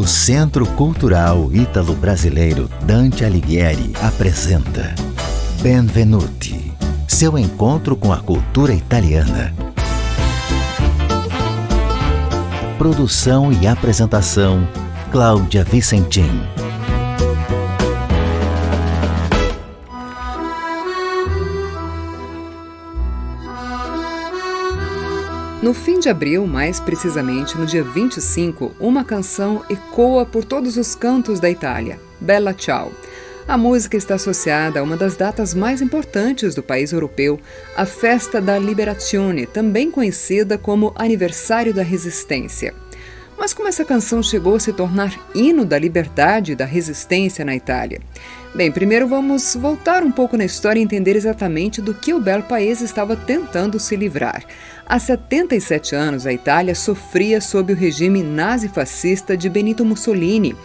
O Centro Cultural Ítalo-Brasileiro Dante Alighieri apresenta Benvenuti, seu encontro com a cultura italiana. Produção e apresentação, Cláudia Vicentim. No fim de abril, mais precisamente no dia 25, uma canção ecoa por todos os cantos da Itália, Bella Ciao. A música está associada a uma das datas mais importantes do país europeu, a Festa da Liberazione, também conhecida como Aniversário da Resistência. Mas como essa canção chegou a se tornar hino da liberdade e da resistência na Itália? Bem, primeiro vamos voltar um pouco na história e entender exatamente do que o belo país estava tentando se livrar. Há 77 anos, a Itália sofria sob o regime nazi-fascista de Benito Mussolini,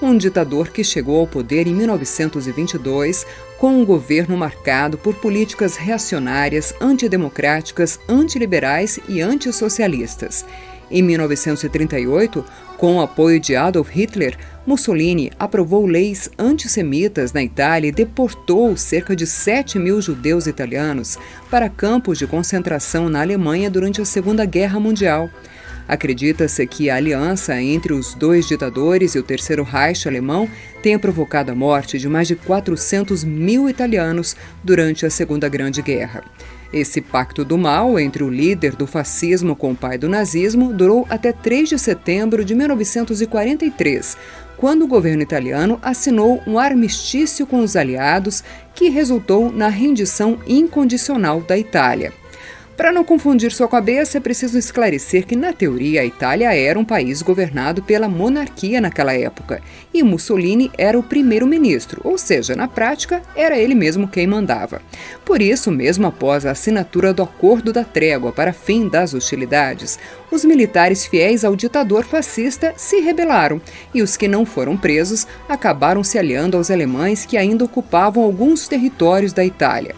um ditador que chegou ao poder em 1922 com um governo marcado por políticas reacionárias, antidemocráticas, antiliberais e antissocialistas. Em 1938, com o apoio de Adolf Hitler, Mussolini aprovou leis antissemitas na Itália e deportou cerca de 7 mil judeus italianos para campos de concentração na Alemanha durante a Segunda Guerra Mundial. Acredita-se que a aliança entre os dois ditadores e o Terceiro Reich alemão tenha provocado a morte de mais de 400 mil italianos durante a Segunda Grande Guerra. Esse pacto do mal entre o líder do fascismo com o pai do nazismo durou até 3 de setembro de 1943, quando o governo italiano assinou um armistício com os aliados que resultou na rendição incondicional da Itália. Para não confundir sua cabeça, é preciso esclarecer que, na teoria, a Itália era um país governado pela monarquia naquela época, e Mussolini era o primeiro-ministro, ou seja, na prática, era ele mesmo quem mandava. Por isso, mesmo após a assinatura do Acordo da Trégua para fim das hostilidades, os militares fiéis ao ditador fascista se rebelaram, e os que não foram presos acabaram se aliando aos alemães que ainda ocupavam alguns territórios da Itália.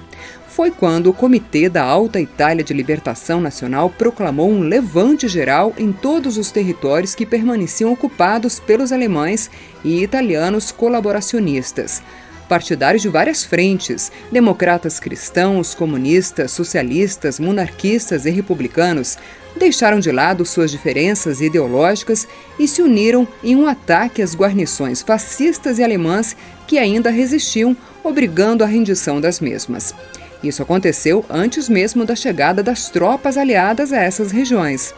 Foi quando o Comitê da Alta Itália de Libertação Nacional proclamou um levante geral em todos os territórios que permaneciam ocupados pelos alemães e italianos colaboracionistas. Partidários de várias frentes, democratas cristãos, comunistas, socialistas, monarquistas e republicanos, deixaram de lado suas diferenças ideológicas e se uniram em um ataque às guarnições fascistas e alemãs que ainda resistiam, obrigando a rendição das mesmas. Isso aconteceu antes mesmo da chegada das tropas aliadas a essas regiões.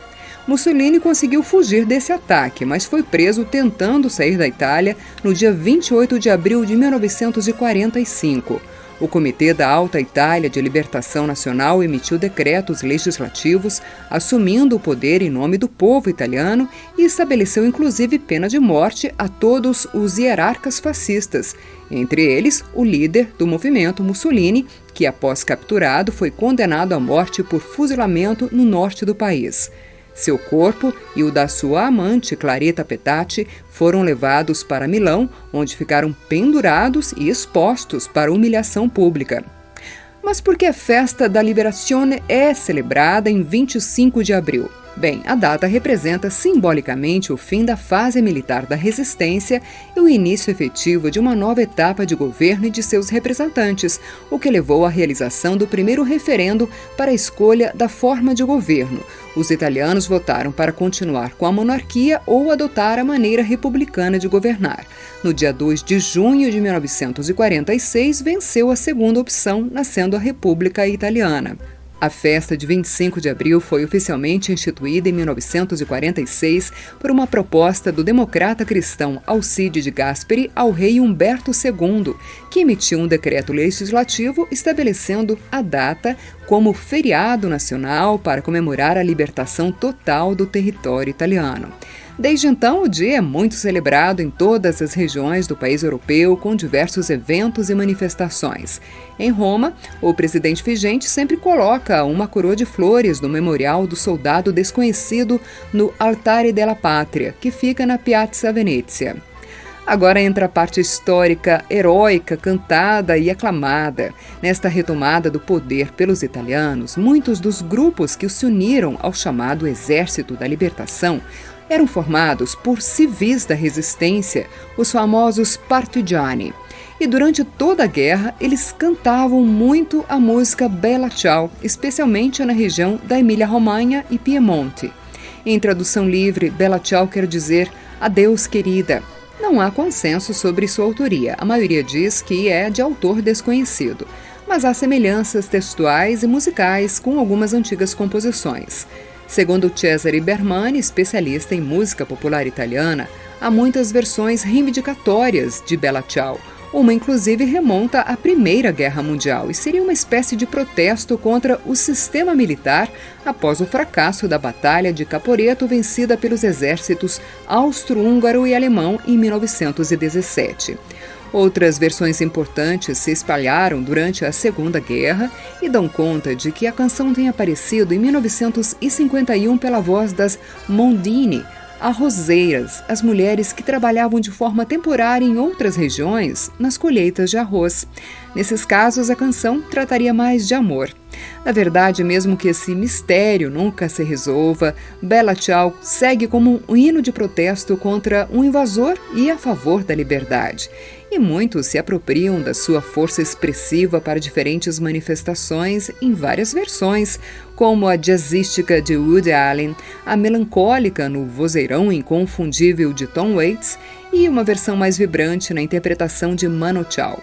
Mussolini conseguiu fugir desse ataque, mas foi preso tentando sair da Itália no dia 28 de abril de 1945. O Comitê da Alta Itália de Libertação Nacional emitiu decretos legislativos assumindo o poder em nome do povo italiano e estabeleceu inclusive pena de morte a todos os hierarcas fascistas, entre eles o líder do movimento Mussolini, que após capturado foi condenado à morte por fuzilamento no norte do país. Seu corpo e o da sua amante, Claretta Petacci, foram levados para Milão, onde ficaram pendurados e expostos para humilhação pública. Mas por que a Festa da Liberazione é celebrada em 25 de abril? Bem, a data representa simbolicamente o fim da fase militar da resistência e o início efetivo de uma nova etapa de governo e de seus representantes, o que levou à realização do primeiro referendo para a escolha da forma de governo. Os italianos votaram para continuar com a monarquia ou adotar a maneira republicana de governar. No dia 2 de junho de 1946, venceu a segunda opção, nascendo a República Italiana. A festa de 25 de abril foi oficialmente instituída em 1946 por uma proposta do democrata cristão Alcide de Gasperi ao rei Umberto II, que emitiu um decreto legislativo estabelecendo a data como feriado nacional para comemorar a libertação total do território italiano. Desde então, o dia é muito celebrado em todas as regiões do país europeu, com diversos eventos e manifestações. Em Roma, o presidente vigente sempre coloca uma coroa de flores no Memorial do Soldado Desconhecido no Altare della Patria, que fica na Piazza Venezia. Agora entra a parte histórica, heróica, cantada e aclamada. Nesta retomada do poder pelos italianos, muitos dos grupos que se uniram ao chamado Exército da Libertação eram formados por civis da resistência, os famosos partigiani. E durante toda a guerra, eles cantavam muito a música Bella Ciao, especialmente na região da Emília-Romanha e Piemonte. Em tradução livre, Bella Ciao quer dizer adeus, querida. Não há consenso sobre sua autoria. A maioria diz que é de autor desconhecido, mas há semelhanças textuais e musicais com algumas antigas composições. Segundo Cesare Bermani, especialista em música popular italiana, há muitas versões reivindicatórias de Bella Ciao. Uma, inclusive, remonta à Primeira Guerra Mundial e seria uma espécie de protesto contra o sistema militar após o fracasso da Batalha de Caporetto, vencida pelos exércitos austro-húngaro e alemão em 1917. Outras versões importantes se espalharam durante a Segunda Guerra e dão conta de que a canção tem aparecido em 1951 pela voz das Mondini, arrozeiras, as mulheres que trabalhavam de forma temporária em outras regiões nas colheitas de arroz. Nesses casos, a canção trataria mais de amor. Na verdade, mesmo que esse mistério nunca se resolva, Bella Ciao segue como um hino de protesto contra um invasor e a favor da liberdade. E muitos se apropriam da sua força expressiva para diferentes manifestações em várias versões, como a jazzística de Woody Allen, a melancólica no vozeirão inconfundível de Tom Waits e uma versão mais vibrante na interpretação de Mano Chao.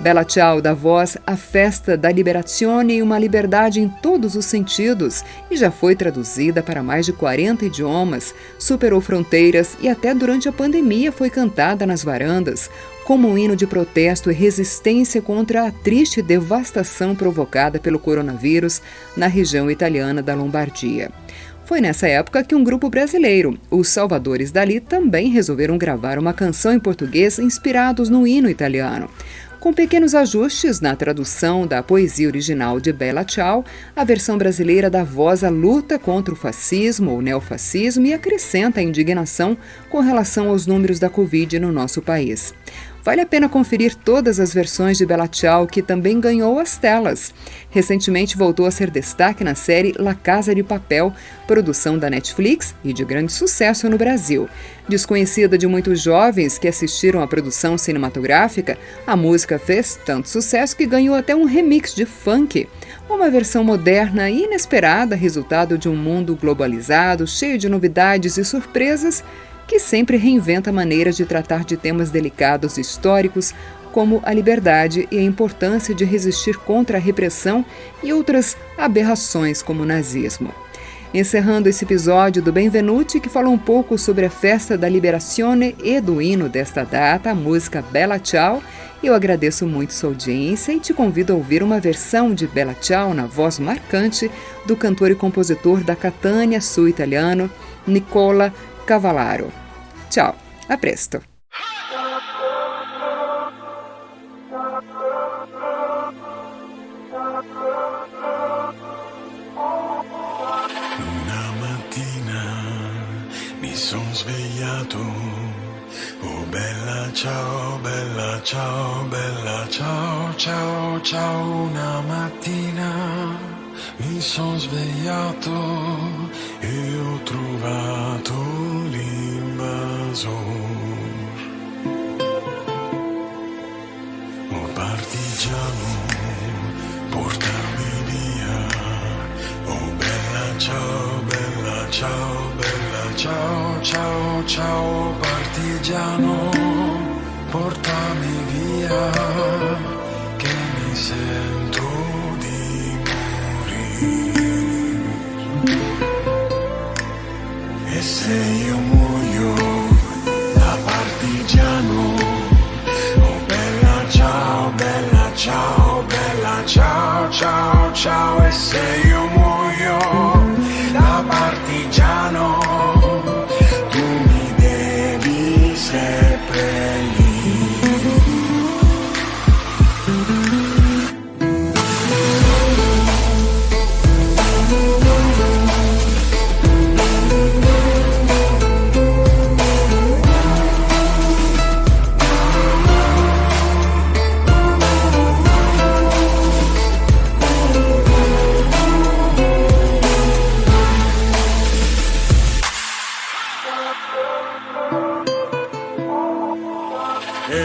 Bella Ciao dá voz à festa da liberazione e uma liberdade em todos os sentidos e já foi traduzida para mais de 40 idiomas, superou fronteiras e até durante a pandemia foi cantada nas varandas, como um hino de protesto e resistência contra a triste devastação provocada pelo coronavírus na região italiana da Lombardia. Foi nessa época que um grupo brasileiro, os Salvadores Dalì, também resolveram gravar uma canção em português inspirados no hino italiano. Com pequenos ajustes na tradução da poesia original de Bella Ciao, a versão brasileira dá voz à luta contra o fascismo ou neofascismo e acrescenta a indignação com relação aos números da Covid no nosso país. Vale a pena conferir todas as versões de Bella Ciao, que também ganhou as telas. Recentemente voltou a ser destaque na série La Casa de Papel, produção da Netflix e de grande sucesso no Brasil. Desconhecida de muitos jovens que assistiram à produção cinematográfica, a música fez tanto sucesso que ganhou até um remix de funk. Uma versão moderna e inesperada, resultado de um mundo globalizado, cheio de novidades e surpresas, que sempre reinventa maneiras de tratar de temas delicados e históricos, como a liberdade e a importância de resistir contra a repressão e outras aberrações como o nazismo. Encerrando esse episódio do Benvenuti, que falou um pouco sobre a festa da Liberazione e do hino desta data, a música Bella Ciao, eu agradeço muito sua audiência e te convido a ouvir uma versão de Bella Ciao na voz marcante do cantor e compositor da Catania sul-italiano, Nicola Cavallaro. Ciao, a presto. Una mattina mi son svegliato, oh bella ciao, bella ciao, bella ciao, ciao, ciao. Una mattina mi son svegliato e ho trovato l'invasor. Oh partigiano, portami via. Oh bella ciao, bella ciao, bella ciao, ciao, ciao. Partigiano, portami via, che mi sento di morire. E se io muoio da partigiano, oh bella ciao, bella ciao, bella ciao, ciao, ciao. E se io muoio da partigiano, tu mi devi seppellire.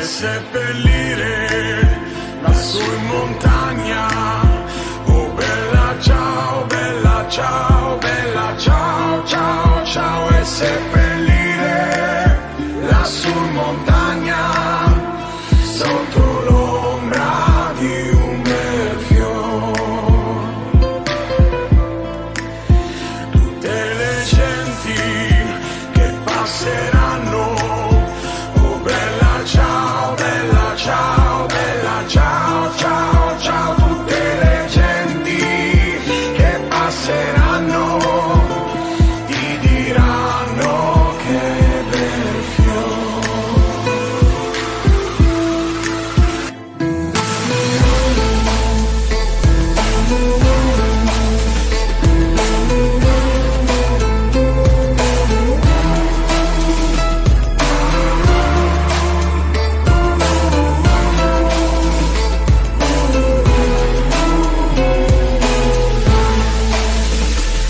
seppellire lassù in montagna. Oh bella ciao, bella ciao, bella ciao, ciao, ciao, e seppellire lassù in montagna sotto l'ombra di un bel fior. Tutte le genti che passeranno. Oh bella ciao, bella ciao, bella ciao, ciao, ciao, tutte le genti che passeranno ti diranno che bel fior.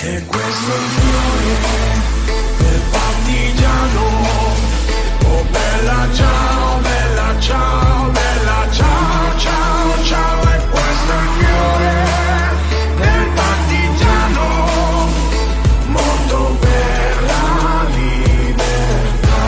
E questo è il fiore del partigiano. Oh bella ciao, bella ciao, bella ciao, ciao, ciao, e questo è il fiore del partigiano, morto per la libertà.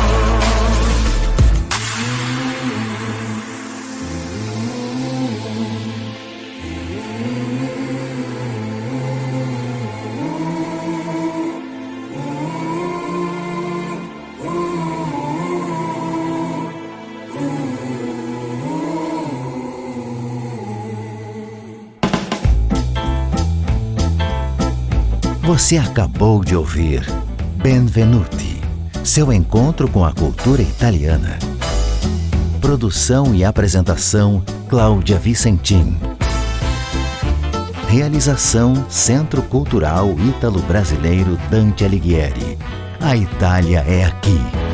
Você acabou de ouvir Benvenuti, seu encontro com a cultura italiana. Produção e apresentação Cláudia Vicentim. Realização Centro Cultural Ítalo-Brasileiro Dante Alighieri. A Itália é aqui.